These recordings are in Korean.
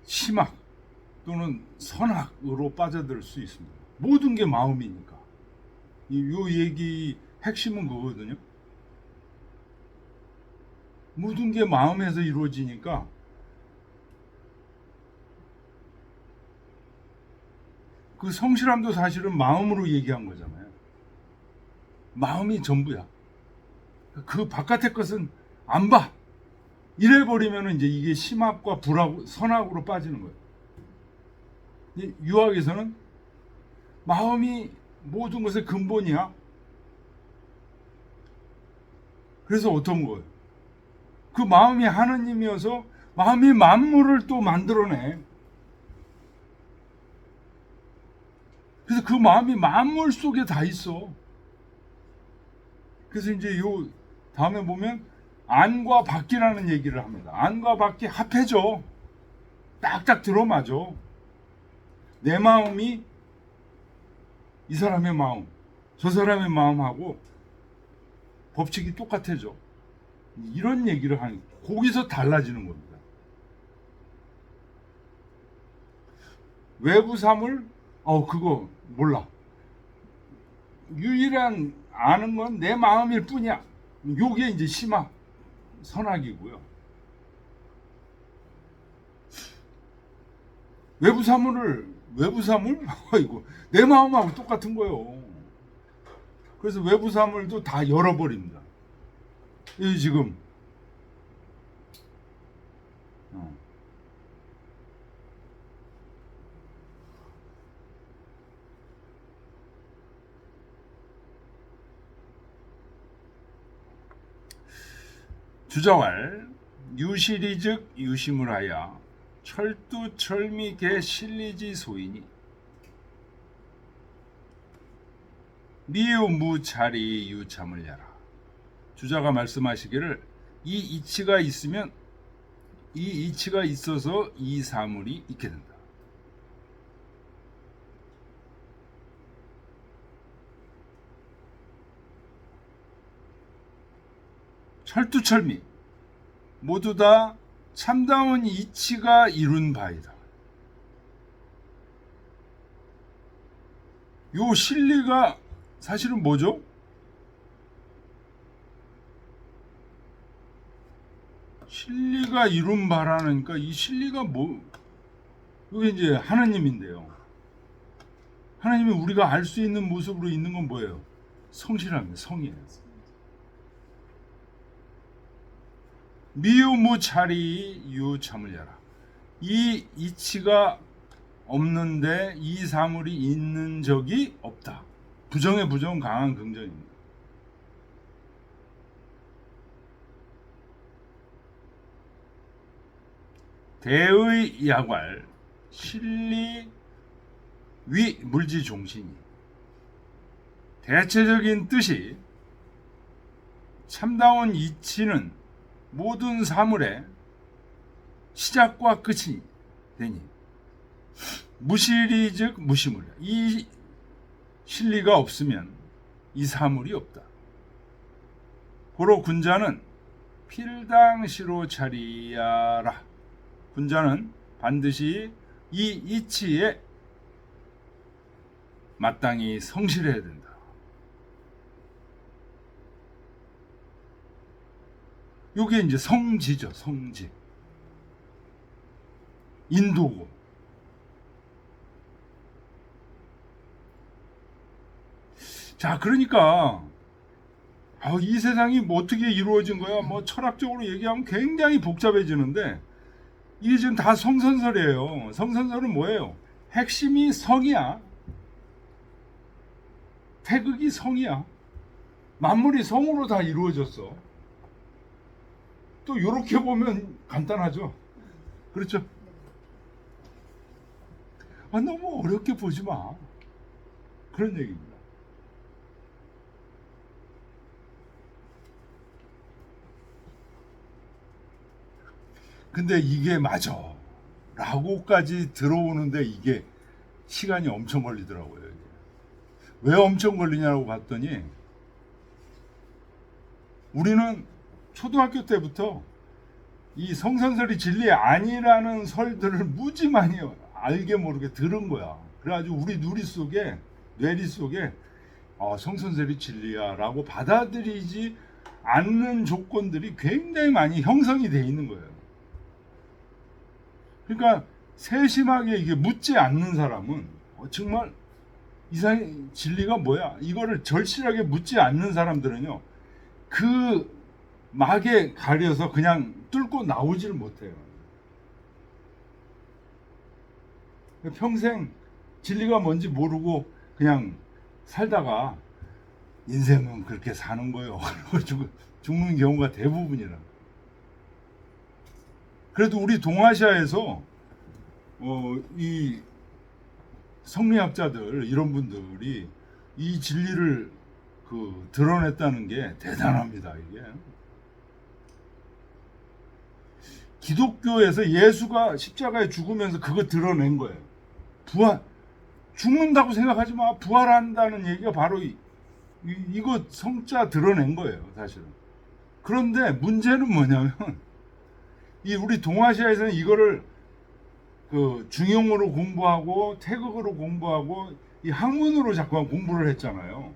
심학 또는 선학으로 빠져들 수 있습니다. 모든 게 마음이니까. 이 얘기 핵심은 그거거든요. 모든 게 마음에서 이루어지니까 그 성실함도 사실은 마음으로 얘기한 거잖아요. 마음이 전부야. 그 바깥의 것은 안 봐. 이래 버리면 이제 이게 심학과 불학, 선학으로 빠지는 거예요. 유학에서는 마음이 모든 것의 근본이야. 그래서 어떤 거예요? 그 마음이 하느님이어서 마음이 만물을 또 만들어내. 그래서 그 마음이 만물 속에 다 있어. 그래서 이제 요 다음에 보면 안과 밖이라는 얘기를 합니다. 안과 밖이 합해져. 딱딱 들어맞아. 내 마음이 이 사람의 마음, 저 사람의 마음하고 법칙이 똑같아져. 이런 얘기를 하는, 거기서 달라지는 겁니다. 외부 사물, 그거 몰라. 유일한 아는 건 내 마음일 뿐이야. 요게 이제 심학, 선학이고요. 외부 사물? 이거 내 마음하고 똑같은 거예요. 그래서 외부 사물도 다 열어버립니다. 이 지금 주자왈 유실이즉 유심을 하여 철두철미개 실리지 소이니 미유무차리 유참을 야라. 주자가 말씀하시기를 이 이치가 있으면 이 이치가 있어서 이 사물이 있게 된다. 철두철미 모두 다 참다운 이치가 이룬 바이다. 요 실리가 사실은 뭐죠? 실리가 이룬 바라니까 이 실리가 뭐? 이게 이제 하나님인데요. 하나님이 우리가 알 수 있는 모습으로 있는 건 뭐예요? 성실함이에요. 성이에요. 미유무차리 유참을 야라. 이 이치가 없는데 이 사물이 있는 적이 없다. 부정의 부정, 강한 긍정입니다. 대의 야괄 실리 위 물지 종신이. 대체적인 뜻이 참다운 이치는 모든 사물의 시작과 끝이 되니 무실이 즉 무시물. 이 실리가 없으면 이 사물이 없다. 고로 군자는 필당시로 차리야라. 군자는 반드시 이 이치에 마땅히 성실해야 된다. 요게 이제 성지죠. 성지. 인도고. 자, 그러니까 이 세상이 뭐 어떻게 이루어진 거야? 뭐 철학적으로 얘기하면 굉장히 복잡해지는데 이게 지금 다 성선설이에요. 성선설은 뭐예요? 핵심이 성이야. 태극이 성이야. 만물이 성으로 다 이루어졌어. 또 이렇게 보면 간단하죠. 그렇죠? 너무 어렵게 보지 마. 그런 얘기입니다. 근데 이게 맞아 라고까지 들어오는데 이게 시간이 엄청 걸리더라고요. 왜 엄청 걸리냐고 봤더니 우리는 초등학교 때부터 이 성선설이 진리 아니라는 설들을 무지 많이 알게 모르게 들은 거야. 그래가지고 우리 뇌리 속에 성선설이 진리야라고 받아들이지 않는 조건들이 굉장히 많이 형성이 돼 있는 거예요. 그러니까 세심하게 이게 묻지 않는 사람은 정말 이상 진리가 뭐야? 이거를 절실하게 묻지 않는 사람들은요, 그 막에 가려서 그냥 뚫고 나오질 못해요. 평생 진리가 뭔지 모르고 그냥 살다가 인생은 그렇게 사는 거예요. 그리고 죽는 경우가 대부분이라. 그래도 우리 동아시아에서 이 성리학자들 이런 분들이 이 진리를 드러냈다는 게 대단합니다. 이게 기독교에서 예수가 십자가에 죽으면서 그거 드러낸 거예요. 죽는다고 생각하지 마. 부활한다는 얘기가 바로 이거 성자 드러낸 거예요, 사실은. 그런데 문제는 뭐냐면 이 우리 동아시아에서는 이거를 중용어로 공부하고 태극어로 공부하고 이 학문으로 자꾸만 공부를 했잖아요.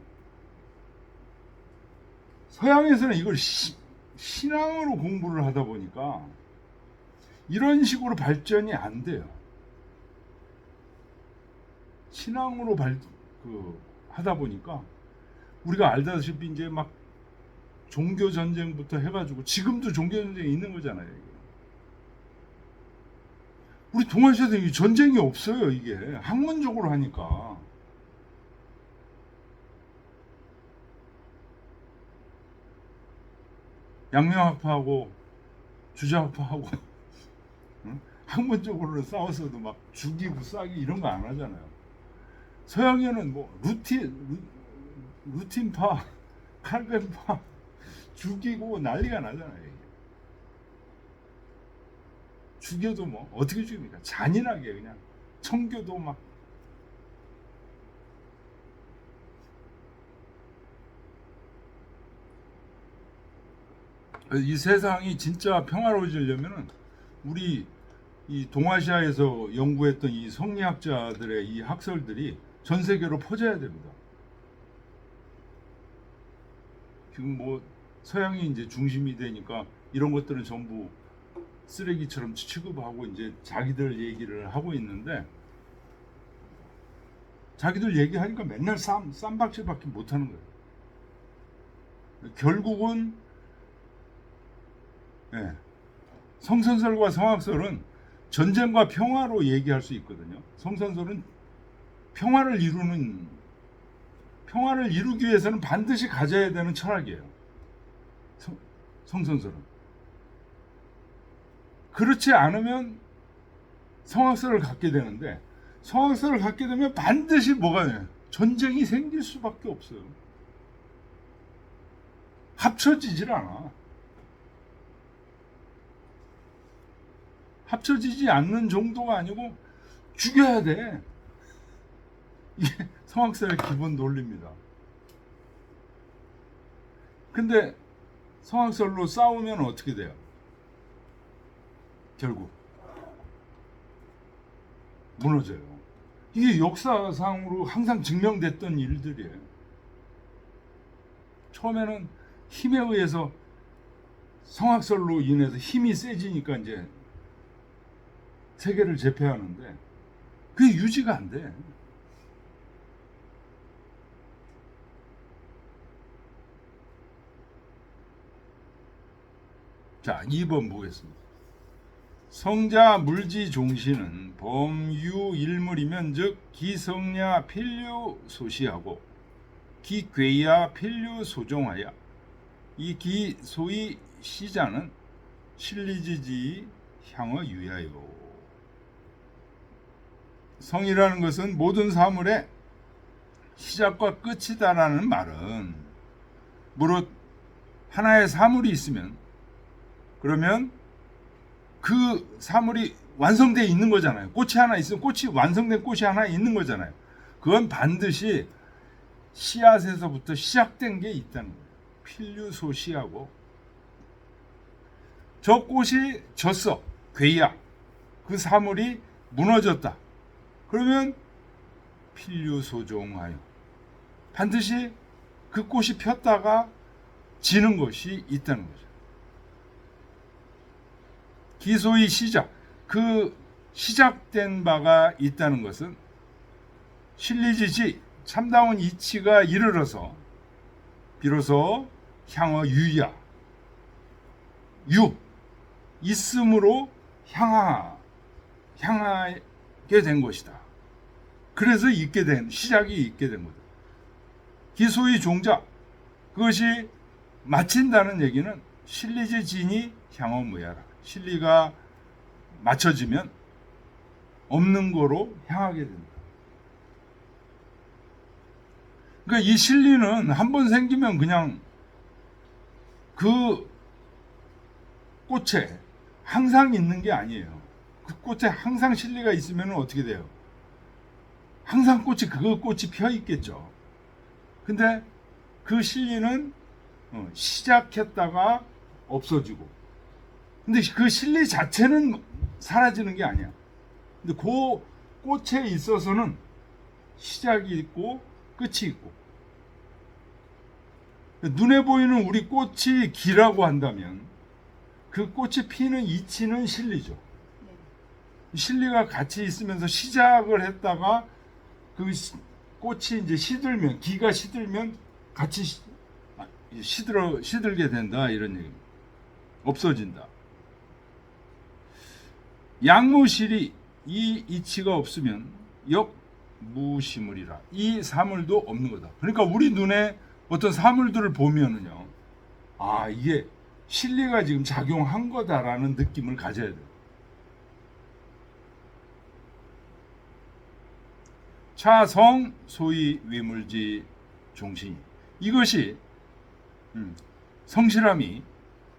서양에서는 이걸 신앙으로 공부를 하다 보니까 이런 식으로 발전이 안 돼요. 신앙으로 하다 보니까 우리가 알다시피 이제 막 종교 전쟁부터 해가지고 지금도 종교 전쟁이 있는 거잖아요. 이게. 우리 동아시아에서 전쟁이 없어요. 이게 학문적으로 하니까. 양명학파하고 주자학파하고 학문적으로 싸웠어도 막 죽이고 싸기 이런 거 안 하잖아요. 서양에는 뭐 루틴파, 칼뱅파 죽이고 난리가 나잖아요. 죽여도 뭐 어떻게 죽입니까? 잔인하게 그냥 청교도 막. 이 세상이 진짜 평화로워지려면은 우리 이 동아시아에서 연구했던 이 성리학자들의 이 학설들이 전 세계로 퍼져야 됩니다. 지금 뭐 서양이 이제 중심이 되니까 이런 것들은 전부 쓰레기처럼 취급하고 이제 자기들 얘기를 하고 있는데, 자기들 얘기하니까 맨날 쌈박질밖에 못하는 거예요. 결국은 성선설과 성학설은 전쟁과 평화로 얘기할 수 있거든요. 성선설은 평화를 이루기 위해서는 반드시 가져야 되는 철학이에요. 성선설은. 그렇지 않으면 성학설을 갖게 되는데, 성학설을 갖게 되면 반드시 뭐가 돼요? 전쟁이 생길 수밖에 없어요. 합쳐지질 않아. 합쳐지지 않는 정도가 아니고 죽여야 돼. 이게 성학설의 기본 논리입니다. 근데 성학설로 싸우면 어떻게 돼요? 결국 무너져요. 이게 역사상으로 항상 증명됐던 일들이에요. 처음에는 힘에 의해서 성학설로 인해서 힘이 세지니까 이제 세계를 제패하는데 그게 유지가 안 돼. 자, 2번 보겠습니다. 성자 물지 종시는 범유 일물이면 즉 기성야 필류 소시하고 기괴야 필류 소종하야 이 기소의 시자는 실리지지 향의 유야요. 성이라는 것은 모든 사물의 시작과 끝이다라는 말은, 무릇 하나의 사물이 있으면 그러면 그 사물이 완성되어 있는 거잖아요. 꽃이 하나 있으면 완성된 꽃이 하나 있는 거잖아요. 그건 반드시 씨앗에서부터 시작된 게 있다는 거예요. 필류소시하고 저 꽃이 졌어. 괴야. 그 사물이 무너졌다. 그러면 필류소종하여 반드시 그 꽃이 폈다가 지는 것이 있다는 거죠. 기소의 시작, 그 시작된 바가 있다는 것은 실리지지 참다운 이치가 이르러서 비로소 향어 유야 유 있음으로 향하게 된 것이다. 그래서 있게 된 시작이 있게 된 거다. 기소의 종자 그것이 마친다는 얘기는 실리지 진이 향어 무야라. 실리가 맞춰지면 없는 거로 향하게 된다. 그러니까 이 실리는 한 번 생기면 그냥 그 꽃에 항상 있는 게 아니에요. 그 꽃에 항상 실리가 있으면 어떻게 돼요? 항상 그 꽃이 펴 있겠죠. 근데 그 실리는 시작했다가 없어지고, 근데 그 실리 자체는 사라지는 게 아니야. 근데 그 꽃에 있어서는 시작이 있고 끝이 있고, 눈에 보이는 우리 꽃이 기라고 한다면 그 꽃이 피는 이치는 실리죠. 실리가 같이 있으면서 시작을 했다가 그 꽃이 이제 시들면, 기가 시들면 같이 시들게 된다, 이런 얘기입니다. 없어진다. 양무실이 이 이치가 없으면 역무시물이라. 이 사물도 없는 거다. 그러니까 우리 눈에 어떤 사물들을 보면은요, 아, 이게 실리가 지금 작용한 거다라는 느낌을 가져야 돼요. 차성 소위 위물지 종신, 이것이 성실함이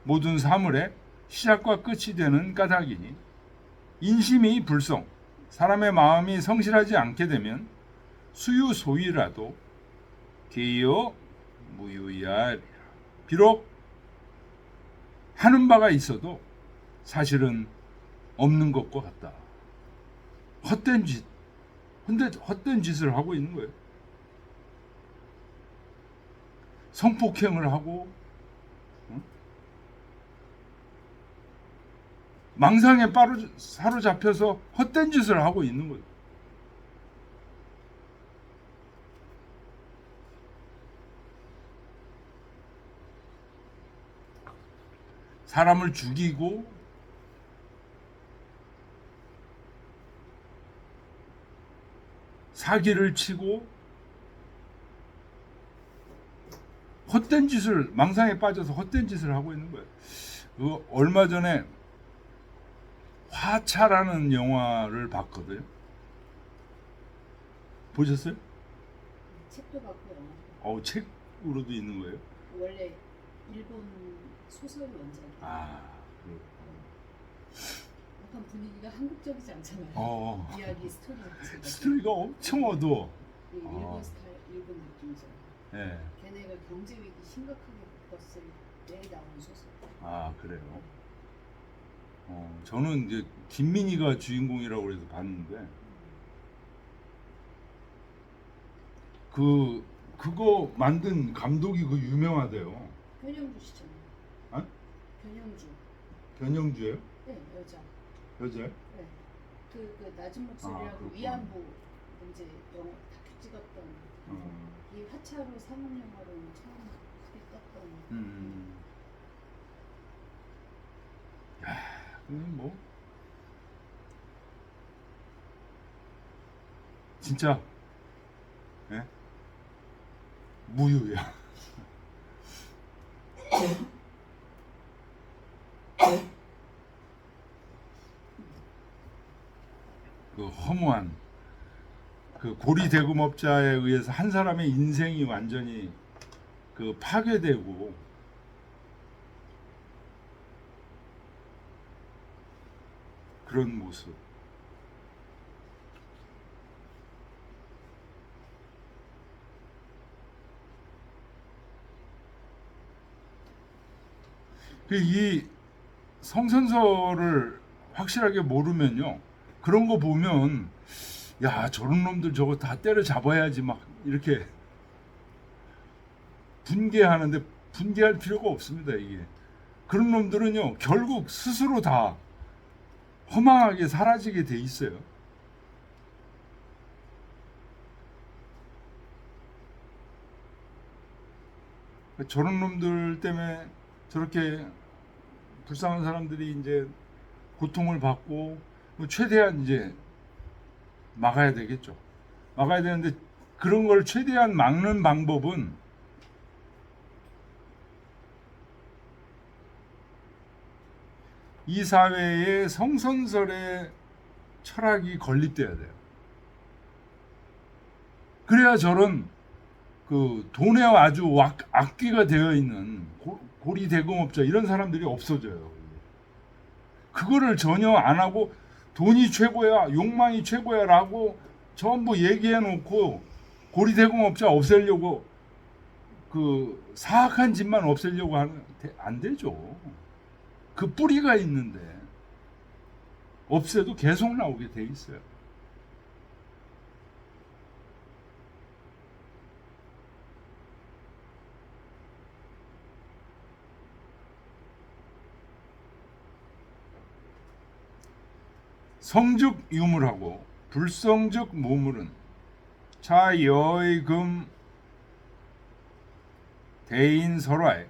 모든 사물의 시작과 끝이 되는 까닭이니, 인심이 불성, 사람의 마음이 성실하지 않게 되면 수유소위라도 개여 무유야. 비록 하는 바가 있어도 사실은 없는 것과 같다. 헛된 짓, 근데 헛된 짓을 하고 있는 거예요. 성폭행을 하고, 망상에 사로잡혀서 헛된 짓을 하고 있는 거예요. 사람을 죽이고 사기를 치고 헛된 짓을, 망상에 빠져서 헛된 짓을 하고 있는 거예요. 얼마 전에 화차라는 영화를 봤거든요. 보셨어요? 책도 봤고요. 책으로도 있는 거예요? 원래 일본 소설 원작이에요. 약간 분위기가 한국적이지 않잖아요. 이야기 스토리 자체가. 스토리가 엄청 어두워. 일본 스타일, 일본 느낌이죠. 네. 걔네가 경제 위기 심각하게 겪었을 때 나온 소설. 그래요? 저는 이제 김민희가 주인공이라고 해서 봤는데, 그거 만든 감독이 유명하대요. 변영주 씨잖아요. 아? 변영주. 변영주예요? 네, 여자. 여자요? 네. 그 낮은 목소리하고 위안부 문제 영화 다큐 찍었던 이 화차로 상업 영화로 처음 크게 떴던. 뭐 진짜 무유야. 그 허무한 그 고리 대금업자에 의해서 한 사람의 인생이 완전히 파괴되고, 그런 모습. 이 성선설을 확실하게 모르면요, 그런 거 보면 야, 저런 놈들 저거 다 때려 잡아야지 막 이렇게 분개하는데, 분개할 필요가 없습니다. 이게 그런 놈들은요 결국 스스로 다 허망하게 사라지게 돼 있어요. 저런 놈들 때문에 저렇게 불쌍한 사람들이 이제 고통을 받고, 최대한 이제 막아야 되겠죠. 막아야 되는데, 그런 걸 최대한 막는 방법은 이 사회에 성선설의 철학이 건립돼야 돼요. 그래야 저런 그 돈에 아주 악귀가 되어 있는 고리 대공업자 이런 사람들이 없어져요. 그거를 전혀 안 하고 돈이 최고야, 욕망이 최고야라고 전부 얘기해 놓고 고리 대공업자 없애려고, 그 사악한 짓만 없애려고 하는, 안 되죠. 그 뿌리가 있는데 없애도 계속 나오게 돼 있어요. 성즉 유물하고 불성즉 모물은 차여의금 대인 설화에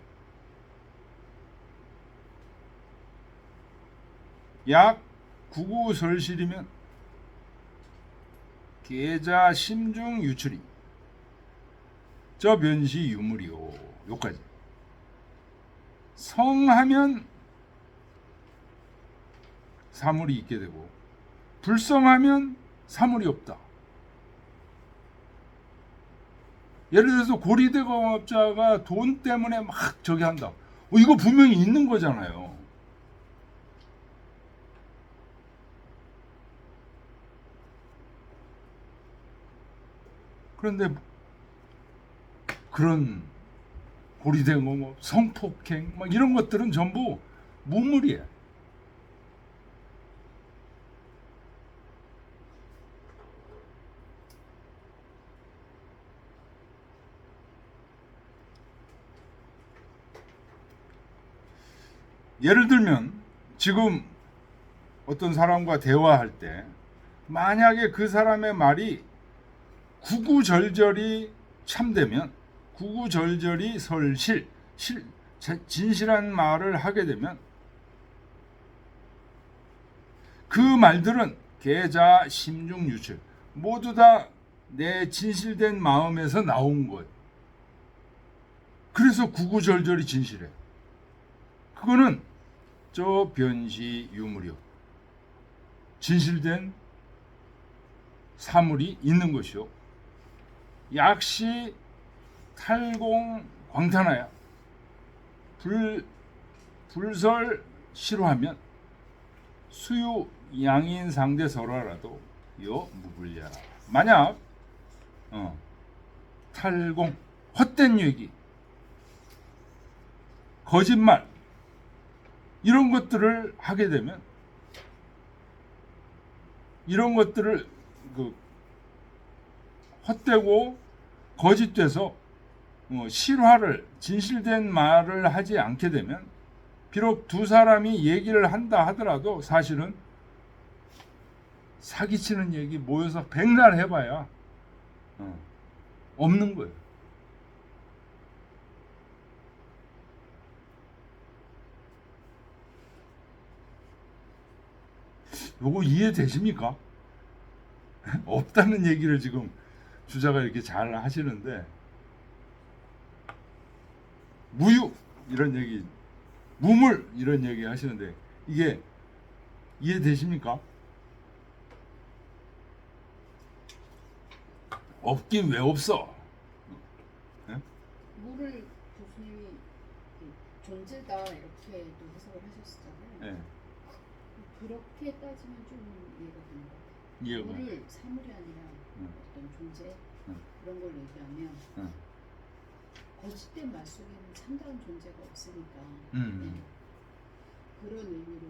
약 구구설실이면 계자 심중 유출이 저 변시 유물이요. 요까지. 성하면 사물이 있게 되고 불성하면 사물이 없다. 예를 들어서 고리대공업자가 돈 때문에 막 저기 한다. 이거 분명히 있는 거잖아요. 그런데 그런 고리대공업, 성폭행 막 이런 것들은 전부 무물이에요. 예를 들면 지금 어떤 사람과 대화할 때 만약에 그 사람의 말이 구구절절이 참되면, 구구절절이 설실, 진실한 말을 하게 되면 그 말들은 계자 심중 유출 모두 다 내 진실된 마음에서 나온 거예요. 그래서 구구절절이 진실해. 그거는 저 변시 유물이요. 진실된 사물이 있는 것이요. 약시 탈공 광탄하야 불설 싫어하면 수유 양인 상대 설화라도 요 무불야. 만약 탈공, 헛된 얘기, 거짓말 이런 것들을 하게 되면, 이런 것들을 헛되고 거짓돼서 실화를, 진실된 말을 하지 않게 되면, 비록 두 사람이 얘기를 한다 하더라도 사실은 사기치는 얘기 모여서 백날 해봐야 없는 거예요. 요거 이해되십니까? 없다는 얘기를 지금 주자가 이렇게 잘 하시는데, 무유 이런 얘기, 무물 이런 얘기 하시는데 이게 이해되십니까? 없긴 왜 없어? 네? 물을 교수님이 존재다 이렇게도 해석을 하셨잖아요. 네. 그렇게 따지면 좀 이해가 되는 것 같아요. 이해가. 물을 사물이 아니라 어떤 존재 그런 걸 얘기하면 거짓된 말 속에는 참다운 존재가 없으니까. 네. 그런 의미로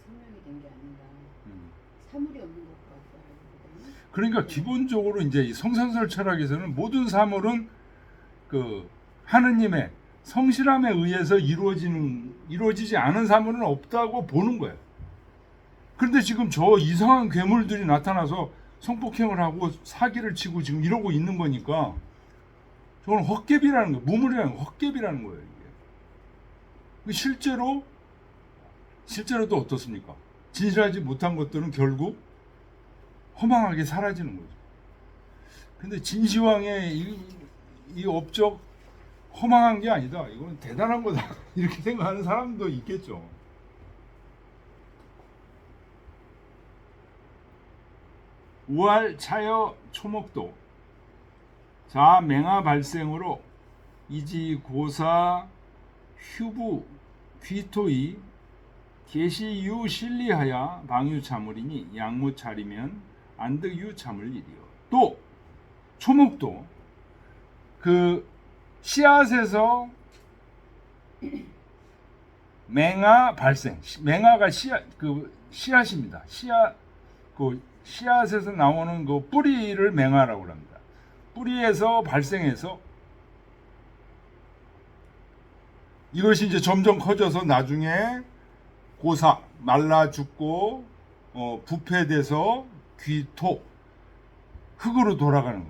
생명이 된 게 아닌가. 음. 사물이 없는 것 같다라기보다는. 그러니까 기본적으로 이제 이 성선설 철학에서는 모든 사물은 그 하느님의 성실함에 의해서 이루어지지 않은 사물은 없다고 보는 거예요. 그런데 지금 저 이상한 괴물들이 나타나서 성폭행을 하고 사기를 치고 지금 이러고 있는 거니까 저건 헛개비라는 거예요. 무물이라는 거, 헛개비라는 거예요. 이게. 실제로도 어떻습니까? 진실하지 못한 것들은 결국 허망하게 사라지는 거죠. 근데 진시황의 이 업적 허망한 게 아니다. 이건 대단한 거다. 이렇게 생각하는 사람도 있겠죠. 우할 차여 초목도 자 맹하 발생으로 이지 고사 휴부 귀토이 계시유 실리하야 방유 참으리니 양무 차리면 안득유 참을 일이요. 또 초목도 그 씨앗에서 맹하 발생, 맹하가 씨앗입니다. 씨앗에서 나오는 그 뿌리를 맹하라고 합니다. 뿌리에서 발생해서 이것이 이제 점점 커져서 나중에 고사 말라 죽고 부패돼서 귀토 흙으로 돌아가는 거.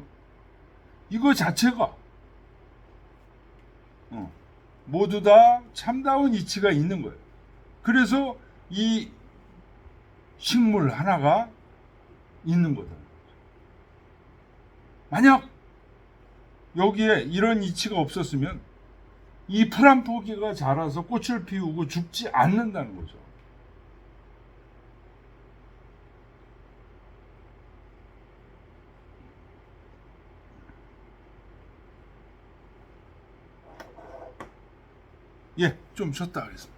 이거 자체가 모두 다 참다운 이치가 있는 거예요. 그래서 이 식물 하나가 있는 거다. 만약 여기에 이런 이치가 없었으면 이 풀 한 포기가 자라서 꽃을 피우고 죽지 않는다는 거죠. 예, 좀 쉬었다 하겠습니다.